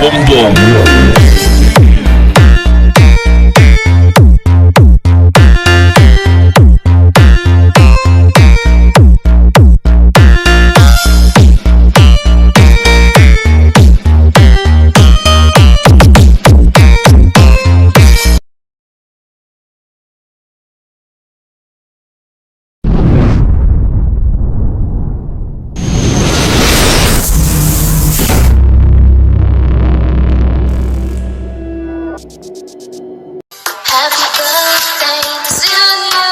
Bongbong. Happy birthday to you.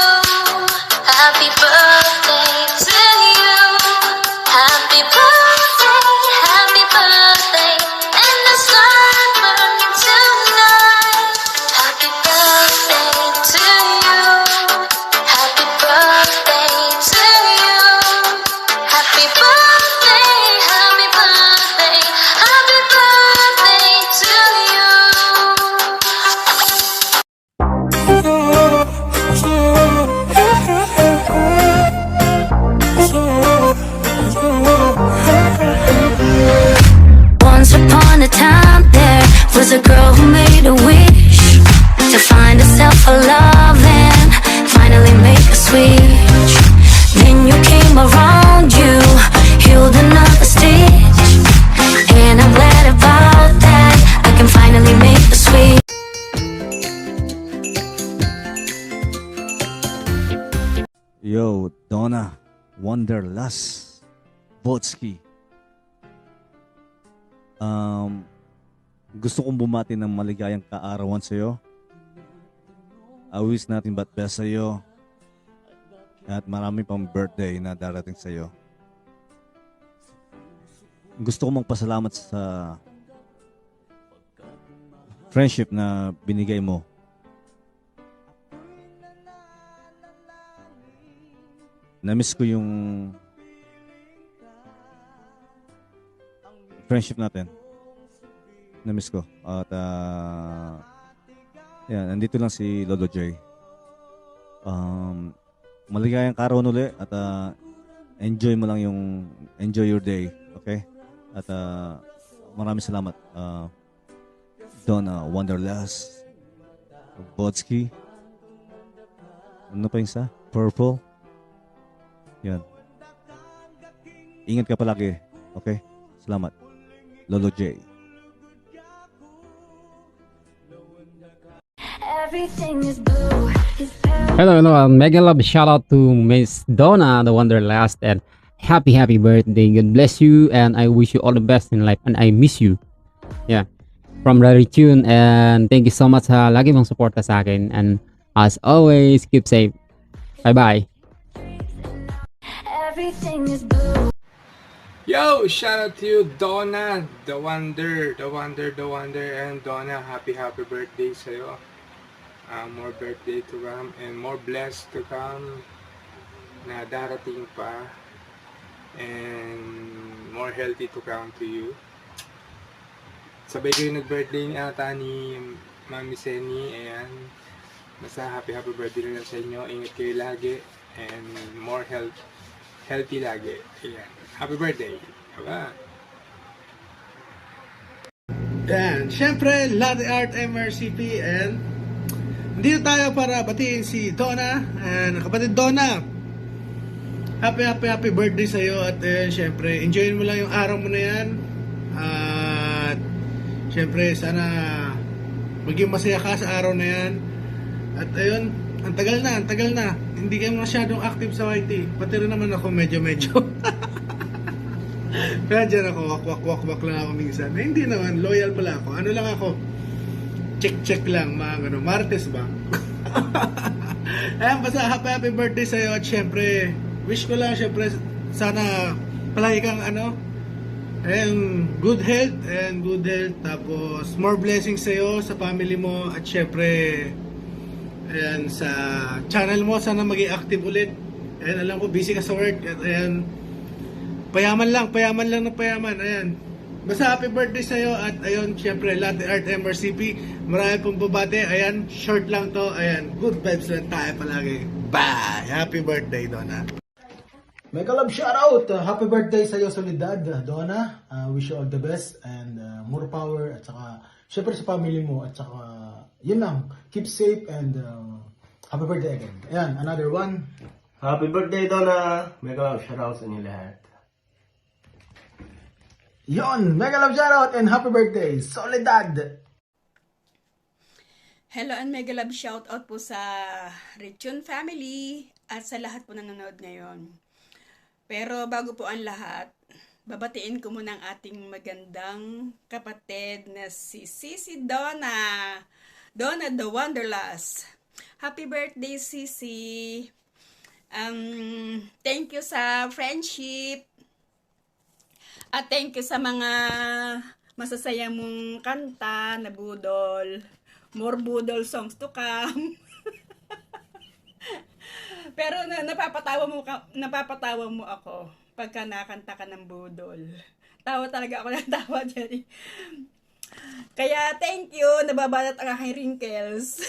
Happy birthday to you. Happy birthday, and the sun burning tonight. Happy birthday to you. Happy birthday to you. Happy birthday, happy birthday, happy birthday to you. Once upon a time there was a girl who made a wish to find herself a love and finally make a switch. Then you came around, you healed another stitch, and I'm glad about that. I can finally make the switch. Yo, Donna, Wanderlust, Botsky. Gusto kong bumati ng maligayang kaarawan sa'yo. I wish nothing but best sa'yo. At marami pang birthday na darating sa'yo. Gusto ko magpasalamat sa friendship na binigay mo. Na-miss ko yung friendship natin. Na-miss ko. At yan, nandito lang si Lolo J. Maligayang karoon uli at enjoy mo lang enjoy your day. Okay? At maraming salamat. Donna Wanderlust, Botsky. Ano pa yung isa? Purple. Yan. Ingat ka palagi. Okay? Salamat. Lolo J. Everything is blue. Hello, mega love shout out to Miss Donna, the Wanderlust, and happy birthday. God bless you, and I wish you all the best in life, and I miss you. Yeah, from Rary Tune, and thank you so much sa lagi mong suporta sa akin, and as always, keep safe. Bye-bye. Everything is blue. Yo, shout out to you, Donna, the wonder, and Donna, happy birthday sa'yo. More birthday to come and more blessed to come na darating pa, and more healthy to come to you. Sabay kayo nag-birthday ni ata ni Mami Seni, ayan. Basta happy birthday rin sa inyo. Ingat kayo lagi and more healthy lagi. Ayan. Happy birthday. Aba. Yan, syempre, Latte Art MRCP, and dito tayo para batiin si Donna and kapatid Donna. Happy birthday sa iyo, at syempre, enjoyin mo lang yung araw mo na yan. At syempre, sana maging masaya ka sa araw na yan. At ayun, ang tagal na. Hindi kayo masyadong active sa YT. Pati rin naman ako medyo. Kaya dyan ako, wak lang ako minsan. Hindi naman, loyal pala ako. Ano lang ako, check lang, mga Martes ba? Ayan, basta happy birthday sa'yo. At syempre, wish ko lang, syempre, sana palagi kang good health. Tapos, more blessings sa'yo, sa family mo. At syempre, ayan, sa channel mo, sana maging active ulit. Ayan, alam ko, busy ka sa work. At ayan, payaman lang. Ayan. Basta happy birthday sa'yo. At ayun, syempre, Latte Art MRCP. Marami pong babate. Ayan, short lang to. Ayan, good vibes lang tayo palagi. Bye! Happy birthday, Donna. Mega love shoutout! Happy birthday sa iyo, Solidad, Donna. Wish you all the best and more power. At saka, syempre sa family mo. At saka, yun lang. Keep safe and happy birthday again. Ayan, another one. Happy birthday, Donna! Mega love shoutouts sa inyo lahat. Yon, mega love shoutout and happy birthday, Soledad! Hello and mega love shoutout po sa Richun family at sa lahat po nanonood ngayon. Pero bago po ang lahat, babatiin ko muna ang ating magandang kapatid na si Sisi Donna. Donna the Wanderlust. Happy birthday, Sisi! Thank you sa friendship. At thank you sa mga masasaya mong kanta na budol. More budol songs to come. Pero napapatawa mo ako pagka nakanta ka ng budol. Tawa talaga ako ng tawa dyan. Kaya thank you, nababalat ang aking wrinkles.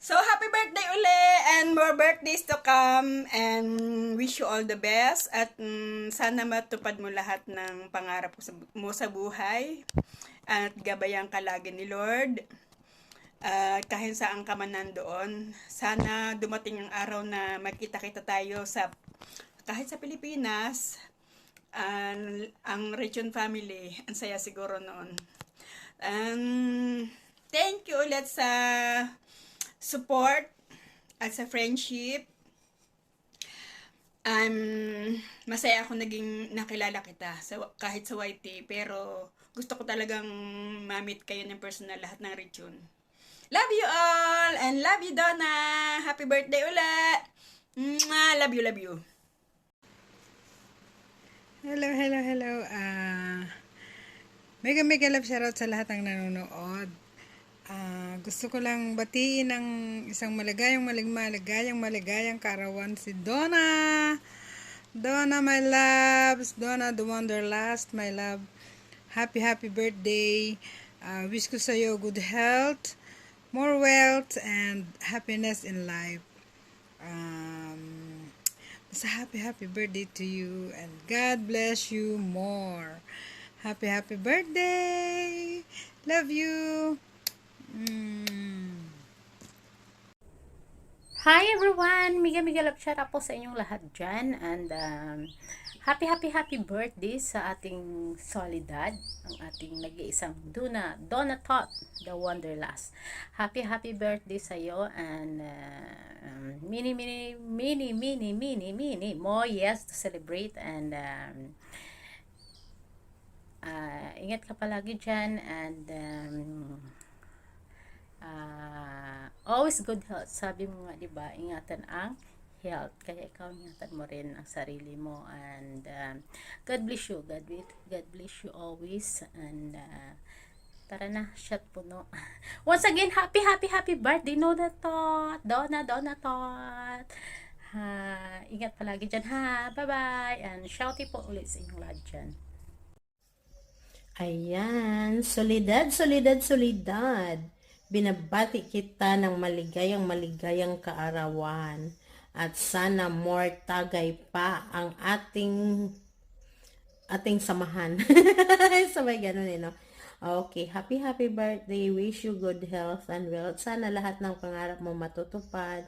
So, happy birthday uli and more birthdays to come and wish you all the best at sana matupad mo lahat ng pangarap mo sa buhay at gabayan ka lagi ni Lord. Kahit saan ka man nandoon, sana dumating ang araw na magkita-kita tayo kahit sa Pilipinas, ang Richun family, ang saya siguro noon. Thank you ulit sa support at sa friendship. Masaya ako naging nakilala kita kahit sa YT, pero gusto ko talagang ma-meet kayo ng personal lahat ng Richun. Love you all and love you, Donna. Happy birthday ulit. Love you, love you. Hello. Mega love shoutout sa lahat ng nanonood. Gusto ko lang batiin ng isang maligayang kaarawan si Donna. Donna, my loves. Donna, the Wanderlust, my love. Happy birthday. Wish ko sa iyo good health, more wealth, and happiness in life. Basta happy birthday to you, and God bless you more. Happy birthday. Love you. Hi everyone! Mega love shoutout po sa inyong lahat dyan and happy birthday sa ating Soledad, ang ating nag-iisang Donna Tot, the Wanderlust. Happy birthday sa iyo and many more years to celebrate and ingat ka palagi dyan and always good health. Sabi mo nga, diba, ingatan ang health. Kaya ikaw ingatan mo rin ang sarili mo and God bless you. God bless you always and tara na, shot puno. Once again, happy birthday, Donna Tot. Ingat palagi dyan ha. Bye and shouty po ulit sa inyong lahat dyan. Ayan, Soledad. Binabati kita ng maligayang kaarawan at sana more tagay pa ang ating samahan. Sabay ganun no? Okay, happy birthday. Wish you good health and wealth. Sana lahat ng pangarap mo matutupad.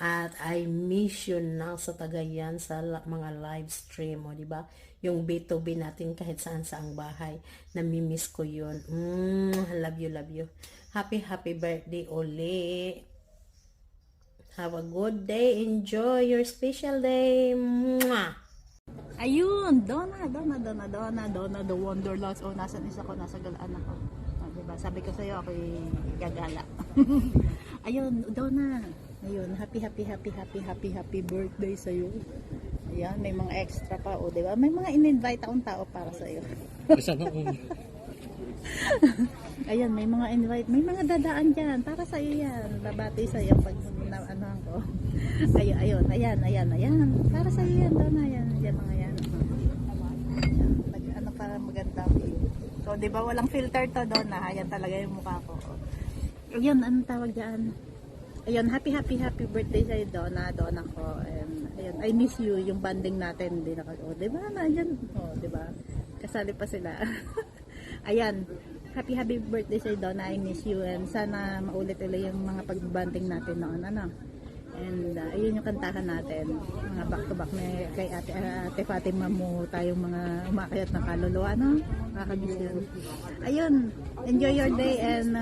At I miss you na sa Tagayan sa mga live stream mo, di ba? Yung B2B natin kahit saan sa ang bahay. Namimiss ko yun. Love you. Happy birthday uli. Have a good day. Enjoy your special day. Mwah! Ayun, Donna, the Wanderlust. Oh, nasan isa ko, nasa galaan ako. Oh, diba? Sabi ko sa'yo, ako'y gagala. Ayun, Donna. Ayun, happy birthday sa'yo. Ayan, may mga extra pa, o, diba? May mga in-invite akong tao para sa'yo. Ayan, may mga invite, may mga dadaan dyan, para sa'yo yan. Babati sa'yo pag ano ko. Ayun, ayan. Para sa'yo yan, Donna, yan mga yan. Ano para maganda. So, di ba walang filter to, Donna? Ayan talaga yung mukha ko. Ayan, anong tawag dyan? ayun, happy birthday sa'yo, Donna ko. And ayun, I miss you, yung banding natin, hindi di ba, nandiyan, di ba, kasali pa sila. Ayan, happy birthday sa'yo, Donna, I miss you, and sana maulit-ulit yung mga pagbanding natin noon, ano. And ayun yung kantahan natin, mga back-to-back na kay Ate Fatima mo, tayong mga umakyat na kaluluwa, no? Nakakamiss yun. Ayun, enjoy your day and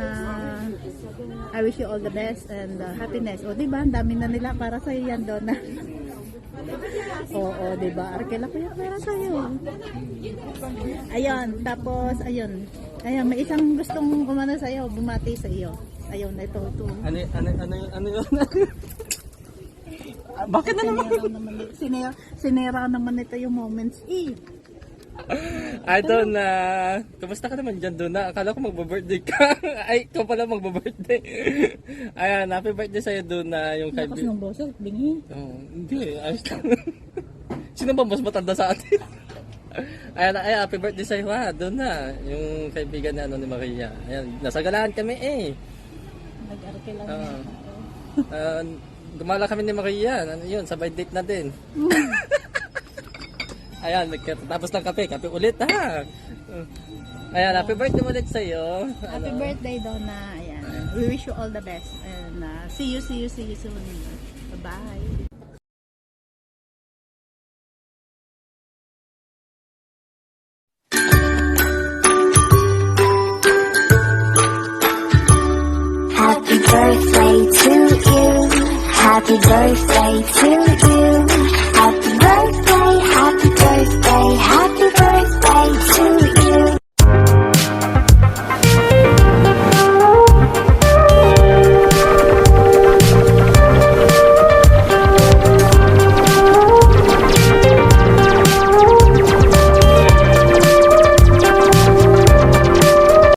I wish you all the best and happiness. O diba, ang dami na nila para sa'yo yan, Donna. Oo, diba, arkela ko yung pera sa'yo. Ayun, tapos, ayun, may isang gustong kumano sa'yo, bumati sa'yo. Ayun, ito. Ano yun? Bakit na naman? Sinera naman ito yung moments. Ay, Donna. Kumusta ka naman dyan, Donna? Akala ko magba-birthday ka. Ay, ikaw pala magba-birthday. Ayan, happy birthday sa'yo, Donna. Yung Lakas ng boses, bingi. Oh, hindi, ayos lang. Sino ba mas matanda sa atin? Ayan, happy birthday sa'yo ha, Donna. Yung kaibigan na ni Maria. Ayan, nasagalaan kami Nag-arke lang gumala kami ni Maria. Ano yun, sabay date na din. Ayan, tapos ng kape ulit ha. Ayan, happy birthday ulit sa'yo. Happy birthday, Donna. Ayan. We wish you all the best. And see you soon. Bye-bye. Happy birthday to you. Happy birthday to you.